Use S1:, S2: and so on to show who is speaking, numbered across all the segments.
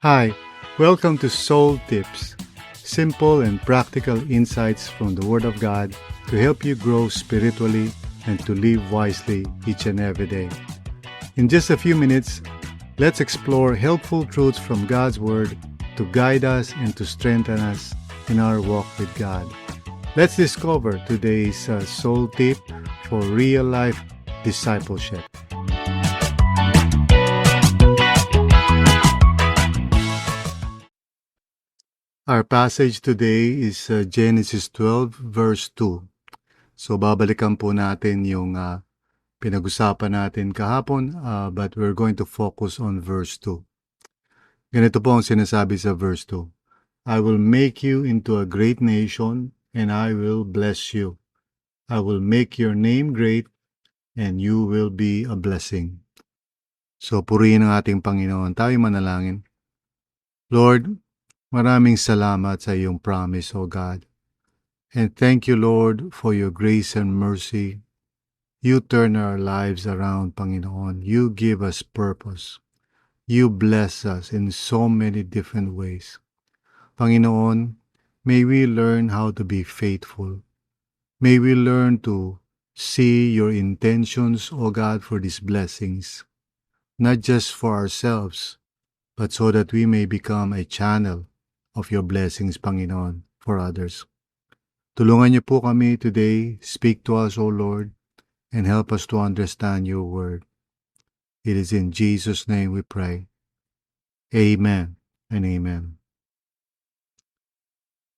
S1: Hi, welcome to Soul Tips, simple and practical insights from the Word of God to help you grow spiritually and to live wisely each and every day. In just a few minutes, let's explore helpful truths from God's Word to guide us and to strengthen us in our walk with God. Let's discover today's soul tip for real life discipleship. Our passage today is Genesis 12 verse 2. So babalikan po natin yung pinag-usapan natin kahapon, but we're going to focus on verse 2. Ganito po ang sinasabi sa verse 2. I will make you into a great nation and I will bless you. I will make your name great and you will be a blessing. So purihin ang ating Panginoon. Tayo manalangin. Lord, maraming salamat sa iyong promise, O God. And thank you, Lord, for your grace and mercy. You turn our lives around, Panginoon. You give us purpose. You bless us in so many different ways. Panginoon, may we learn how to be faithful. May we learn to see your intentions, O God, for these blessings, not just for ourselves, but so that we may become a channel of your blessings, Panginoon, for others. Tulungan niyo po kami today. Speak to us, O Lord, and help us to understand your word. It is in Jesus' name we pray. Amen and amen.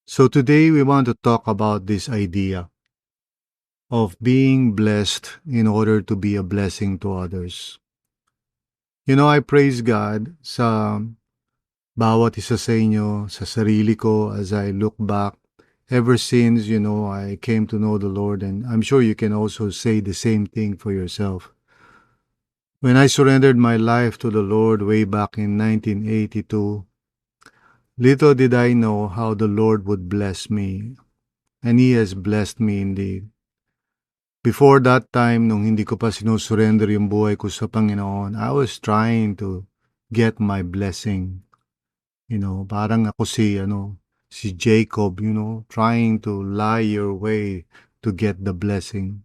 S1: So today we want to talk about this idea of being blessed in order to be a blessing to others. You know, I praise God sa bawat isa sa inyo, sa sarili ko as I look back. Ever since, I came to know the Lord, and I'm sure you can also say the same thing for yourself. When I surrendered my life to the Lord way back in 1982, little did I know how the Lord would bless me, and He has blessed me indeed. Before that time, nung hindi ko pa sinusurrender yung buhay ko sa Panginoon, I was trying to get my blessing. Parang ako si Jacob, trying to lie your way to get the blessing.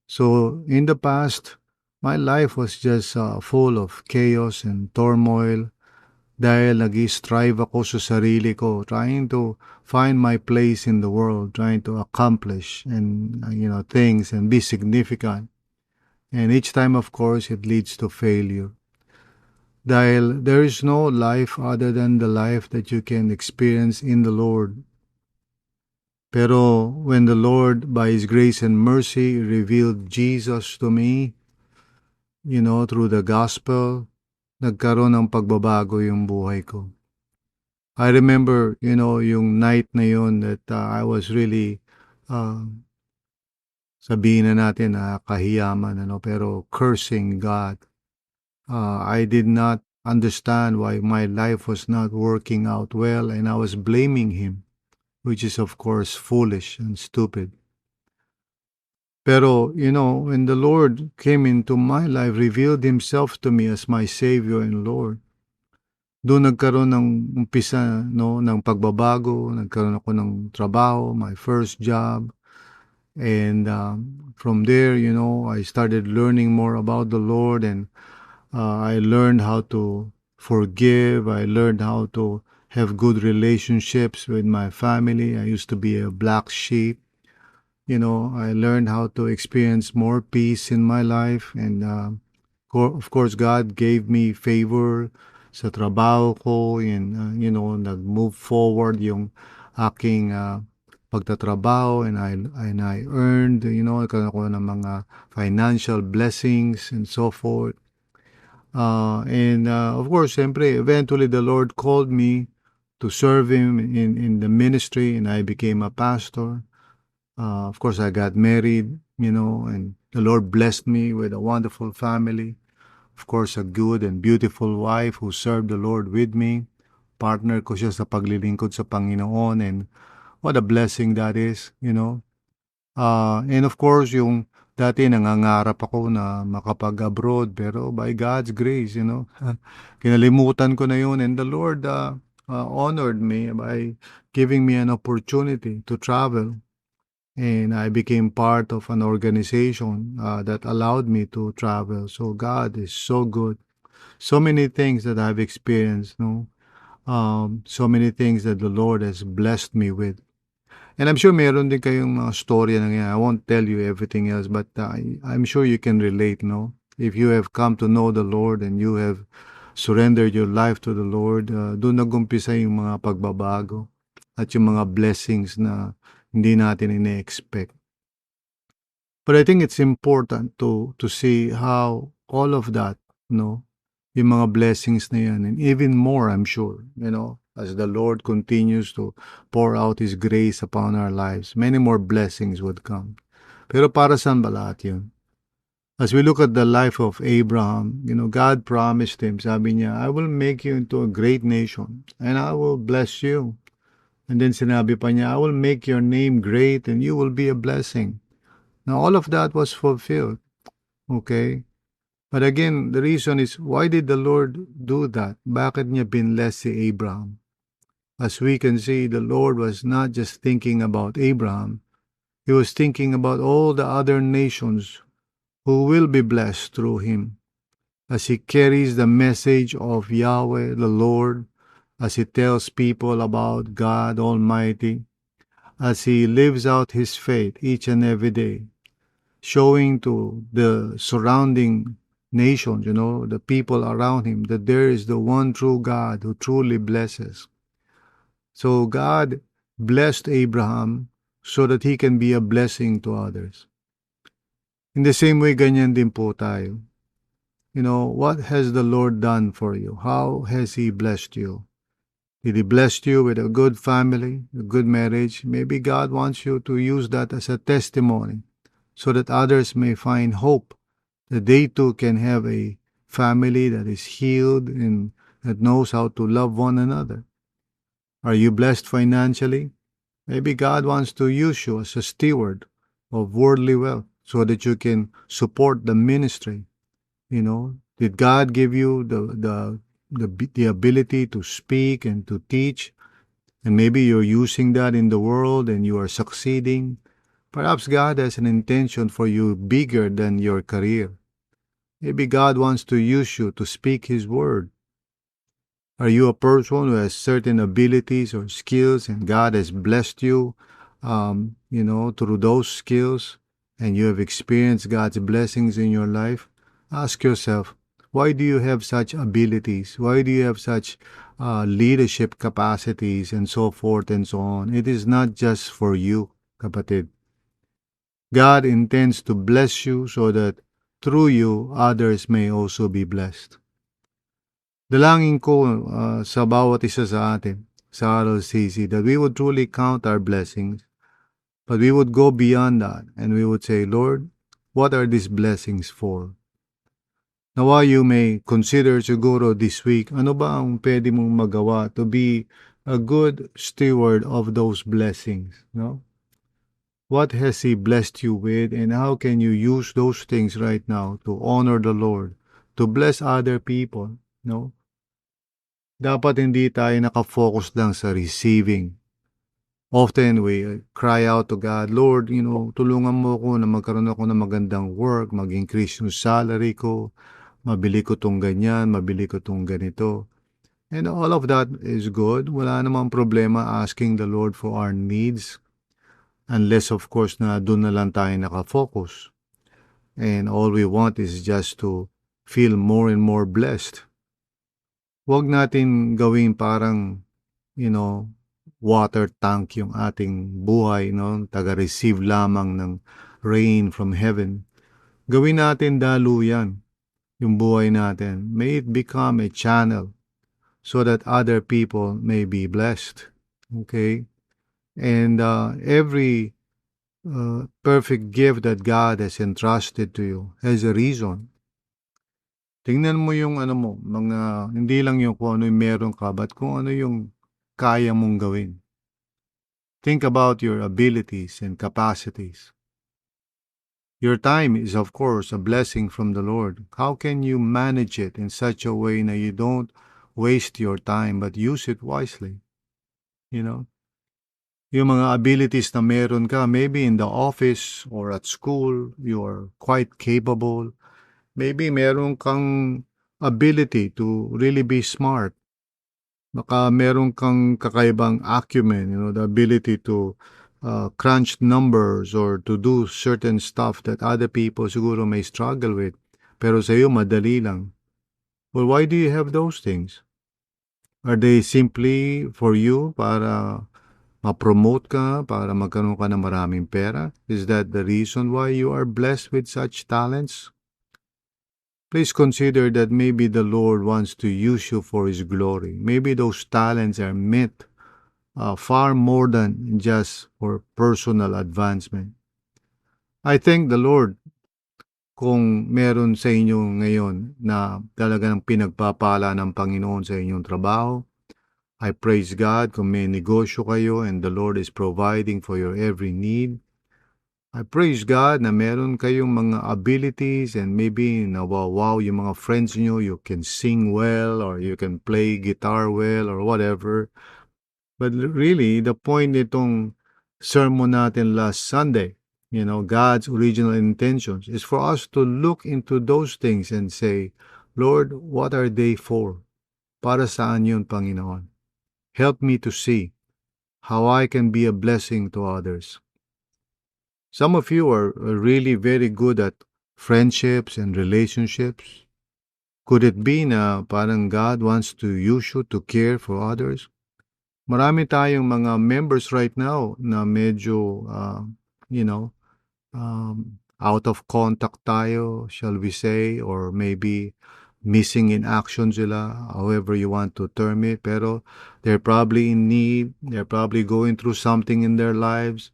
S1: So in the past, my life was just full of chaos and turmoil dahil nag-strive ako sa sarili ko, trying to find my place in the world, trying to accomplish and things and be significant. And each time, of course, it leads to failure. Dahil there is no life other than the life that you can experience in the Lord. Pero when the Lord, by His grace and mercy, revealed Jesus to me, through the gospel, nagkaroon ng pagbabago yung buhay ko. I remember, yung night na yun that I was really, sabihin na natin, kahiyaman, pero cursing God. I did not understand why my life was not working out well, and I was blaming Him, which is of course foolish and stupid. Pero, when the Lord came into my life, revealed Himself to me as my Savior and Lord, doon nagkaroon ng umpisa, ng pagbabago, nagkaroon ako ng trabaho, my first job, and from there, I started learning more about the Lord, and I learned how to forgive. I learned how to have good relationships with my family. I used to be a black sheep. I learned how to experience more peace in my life. And of course, God gave me favor sa trabaho ko. And, nag-move forward yung aking pagtatrabaho. And I earned, nagkaroon ako ng mga financial blessings and so forth. And of course, eventually the Lord called me to serve Him in the ministry, and I became a pastor. Of course, I got married, and the Lord blessed me with a wonderful family. Of course, a good and beautiful wife who served the Lord with me. Partner ko siya sa paglilingkod sa Panginoon, and what a blessing that is, And of course, yung Dati nangangarap ako na makapag-abroad pero by God's grace, kinalimutan ko na yun and the Lord honored me by giving me an opportunity to travel. And I became part of an organization that allowed me to travel. So God is so good. So many things that I've experienced, no? So many things that the Lord has blessed me with. And I'm sure meron din kayong mga storya na ganyan. I won't tell you everything else, but I'm sure you can relate, no? If you have come to know the Lord and you have surrendered your life to the Lord, doon nagumpisa yung mga pagbabago at yung mga blessings na hindi natin ine-expect. But I think it's important to see how all of that, yung mga blessings na yan, and even more, I'm sure, as the Lord continues to pour out His grace upon our lives, many more blessings would come. Pero para saan ba lahat yun? As we look at the life of Abraham, God promised him, sabi niya, I will make you into a great nation, and I will bless you. And then sinabi pa niya, I will make your name great, and you will be a blessing. Now, all of that was fulfilled. Okay? But again, the reason is, why did the Lord do that? Bakit niya binless si Abraham? As we can see, the Lord was not just thinking about Abraham. He was thinking about all the other nations who will be blessed through him. As he carries the message of Yahweh, the Lord, as he tells people about God Almighty, as he lives out his faith each and every day, showing to the surrounding nations, the people around him, that there is the one true God who truly blesses. So God blessed Abraham so that he can be a blessing to others. In the same way, ganyan din po tayo. What has the Lord done for you? How has He blessed you? Did He bless you with a good family, a good marriage? Maybe God wants you to use that as a testimony so that others may find hope that they too can have a family that is healed and that knows how to love one another. Are you blessed financially? Maybe God wants to use you as a steward of worldly wealth so that you can support the ministry. Did God give you the ability to speak and to teach? And maybe you're using that in the world and you are succeeding. Perhaps God has an intention for you bigger than your career. Maybe God wants to use you to speak His word. Are you a person who has certain abilities or skills and God has blessed you, through those skills and you have experienced God's blessings in your life? Ask yourself, why do you have such abilities? Why do you have such leadership capacities and so forth and so on? It is not just for you, kapatid. God intends to bless you so that through you, others may also be blessed. Dalangin ko sa bawat isa sa atin, sa RLCC, that we would truly count our blessings, but we would go beyond that and we would say, Lord, what are these blessings for? Nawa you may consider siguro this week, ano ba ang pwede mong magawa to be a good steward of those blessings, no? What has He blessed you with and how can you use those things right now to honor the Lord, to bless other people, no? Dapat hindi tayo nakafocus lang sa receiving. Often we cry out to God, Lord, tulungan mo ako na magkaroon ako ng magandang work, mag-increase yung salary ko, mabili ko tong ganyan, mabili ko tong ganito. And all of that is good. Wala namang problema asking the Lord for our needs. Unless of course na doon na lang tayo nakafocus. And all we want is just to feel more and more blessed. Huwag natin gawin parang, water tank yung ating buhay, taga-receive lamang ng rain from heaven. Gawin natin daluyan yung buhay natin. May it become a channel so that other people may be blessed. Okay? And every perfect gift that God has entrusted to you has a reason. Tingnan mo yung mga, hindi lang yung kung ano yung meron ka, but kung ano yung kaya mong gawin. Think about your abilities and capacities. Your time is, of course, a blessing from the Lord. How can you manage it in such a way that you don't waste your time but use it wisely? You know, yung mga abilities na meron ka, maybe in the office or at school, you are quite capable. Maybe meron kang ability to really be smart. Baka meron kang kakaibang acumen, the ability to crunch numbers or to do certain stuff that other people siguro may struggle with. Pero sa iyo, madali lang. Well, why do you have those things? Are they simply for you para ma-promote ka, para magkaroon ka ng maraming pera? Is that the reason why you are blessed with such talents? Please consider that maybe the Lord wants to use you for His glory. Maybe those talents are meant far more than just for personal advancement. I thank the Lord kung meron sa inyo ngayon na talagang pinagpapala ng Panginoon sa inyong trabaho. I praise God kung may negosyo kayo and the Lord is providing for your every need. I praise God na meron kayong mga abilities and maybe wow yung mga friends nyo, you can sing well or you can play guitar well or whatever. But really, the point nitong sermon natin last Sunday, God's original intentions is for us to look into those things and say, Lord, what are they for? Para saan yun, Panginoon? Help me to see how I can be a blessing to others. Some of you are really very good at friendships and relationships. Could it be na parang God wants to use you to care for others? Marami tayong mga members right now na medyo, out of contact tayo, shall we say, or maybe missing in action sila, however you want to term it, pero they're probably in need, they're probably going through something in their lives.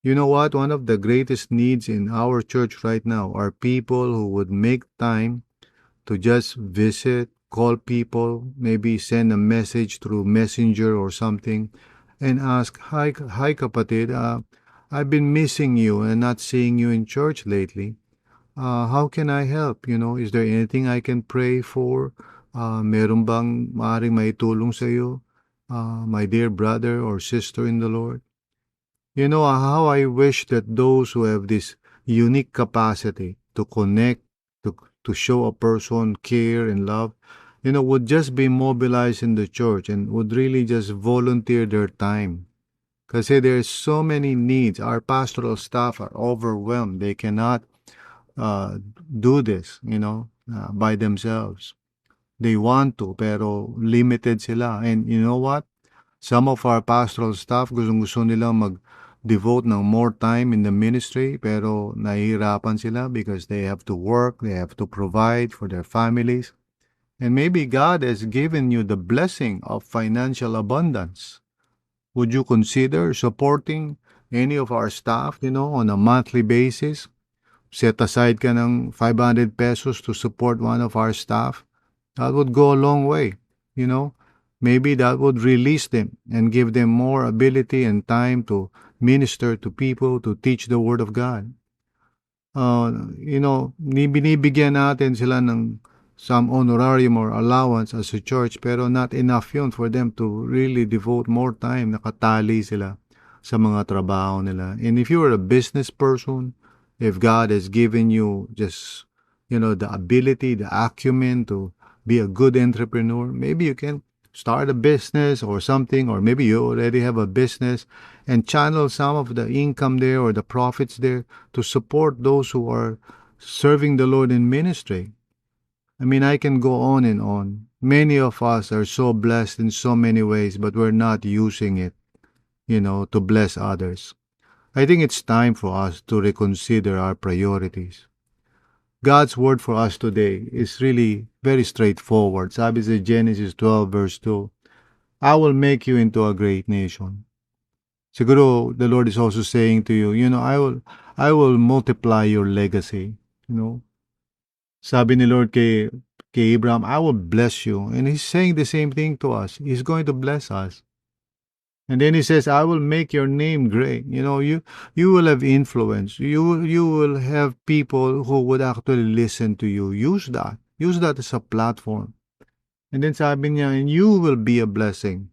S1: You know what? One of the greatest needs in our church right now are people who would make time to just visit, call people, maybe send a message through Messenger or something, and ask, hi kapatid, I've been missing you and not seeing you in church lately. How can I help? Is there anything I can pray for? Meron bang maaaring maitulong sa iyo, my dear brother or sister in the Lord? How I wish that those who have this unique capacity to connect, to show a person care and love, would just be mobilized in the church and would really just volunteer their time. Kasi there's so many needs. Our pastoral staff are overwhelmed. They cannot do this, by themselves. They want to, pero limited sila. And you know what? Some of our pastoral staff gusto nilang mag-devote ng more time in the ministry, pero nahihirapan sila because they have to work, they have to provide for their families. And maybe God has given you the blessing of financial abundance. Would you consider supporting any of our staff, on a monthly basis? Set aside ka ng 500 pesos to support one of our staff. That would go a long way, Maybe that would release them and give them more ability and time to minister to people, to teach the Word of God. Binibigyan natin sila ng some honorarium or allowance as a church, pero not enough yun for them to really devote more time. Nakatali sila sa mga trabaho nila. And if you are a business person, if God has given you just, the ability, the acumen to be a good entrepreneur, maybe you can start a business or something, or maybe you already have a business and channel some of the income there or the profits there to support those who are serving the Lord in ministry. I mean, I can go on and on. Many of us are so blessed in so many ways, but we're not using it, to bless others. I think it's time for us to reconsider our priorities. God's word for us today is really very straightforward. Sabi sa Genesis 12 verse 2, I will make you into a great nation. Siguro the Lord is also saying to you, I will multiply your legacy. Sabi ni Lord kay Abraham, I will bless you. And He's saying the same thing to us. He's going to bless us. And then he says, I will make your name great. You will have influence. You will have people who would actually listen to you. Use that. Use that as a platform. And then sabi niya, and you will be a blessing.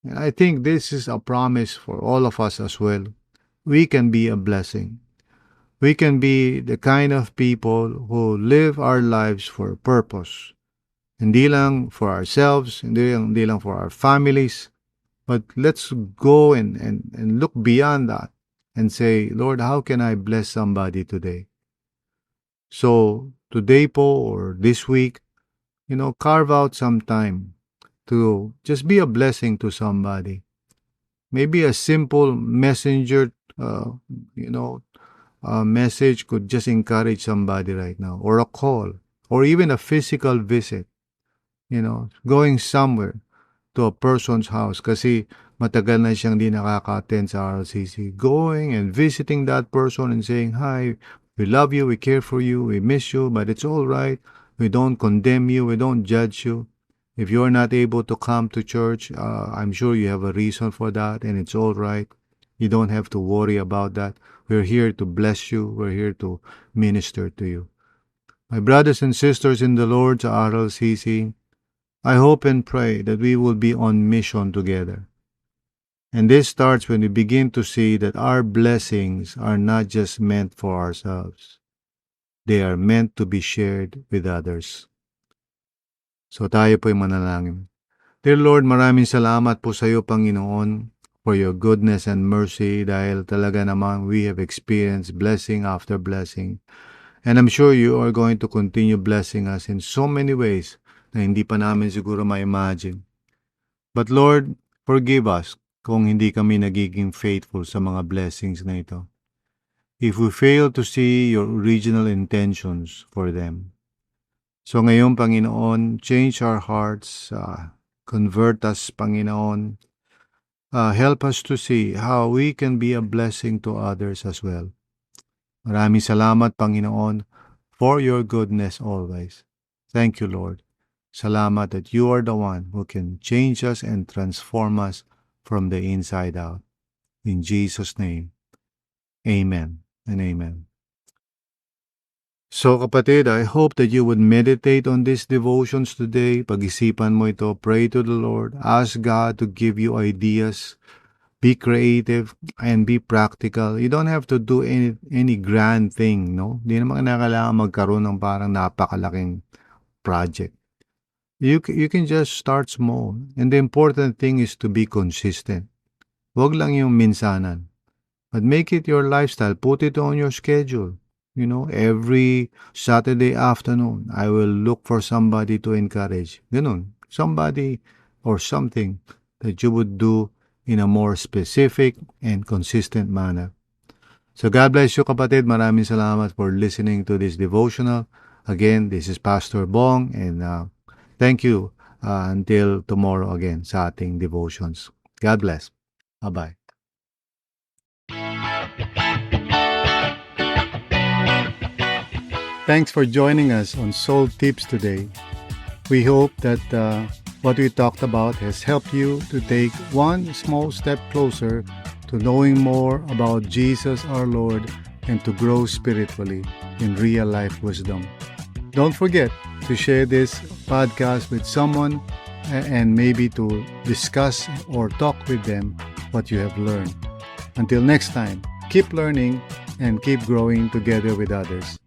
S1: And I think this is a promise for all of us as well. We can be a blessing. We can be the kind of people who live our lives for a purpose. Hindi lang for ourselves, hindi lang for our families, but let's go and look beyond that and say, Lord, how can I bless somebody today? So today po or this week, carve out some time to just be a blessing to somebody. Maybe a simple messenger, a message could just encourage somebody right now, or a call, or even a physical visit, going somewhere to a person's house kasi matagal na siyang di nakaka-attend sa RLCC. Going and visiting that person and saying, hi, we love you, we care for you, we miss you, but it's all right. We don't condemn you, we don't judge you. If you're not able to come to church, I'm sure you have a reason for that, and it's all right. You don't have to worry about that. We're here to bless you. We're here to minister to you. My brothers and sisters in the Lord sa RLCC, I hope and pray that we will be on mission together. And this starts when we begin to see that our blessings are not just meant for ourselves. They are meant to be shared with others. So tayo po'y manalangin. Dear Lord, maraming salamat po sa iyo, Panginoon, for your goodness and mercy dahil talaga naman we have experienced blessing after blessing. And I'm sure you are going to continue blessing us in so many ways na hindi pa namin siguro ma-imagine. But Lord, forgive us kung hindi kami nagiging faithful sa mga blessings na ito. If we fail to see your original intentions for them. So ngayon, Panginoon, change our hearts, convert us, Panginoon. Help us to see how we can be a blessing to others as well. Maraming salamat, Panginoon, for your goodness always. Thank you, Lord. Salamat that you are the one who can change us and transform us from the inside out. In Jesus' name, amen and amen. So kapatid, I hope that you would meditate on these devotions today. Pag-isipan mo ito, pray to the Lord, ask God to give you ideas, be creative, and be practical. You don't have to do any grand thing, no? Hindi naman kailangan magkaroon ng parang napakalaking project. You can just start small. And the important thing is to be consistent. Huwag lang yung minsanan. But make it your lifestyle. Put it on your schedule. Every Saturday afternoon, I will look for somebody to encourage. Ganun. Somebody or something that you would do in a more specific and consistent manner. So God bless you, kapatid. Maraming salamat for listening to this devotional. Again, this is Pastor Bong, and thank you until tomorrow again sa ating devotions. God bless. Bye-bye. Thanks for joining us on Soul Tips today. We hope that what we talked about has helped you to take one small step closer to knowing more about Jesus our Lord and to grow spiritually in real life wisdom. Don't forget to share this podcast with someone and maybe to discuss or talk with them what you have learned. Until next time, keep learning and keep growing together with others.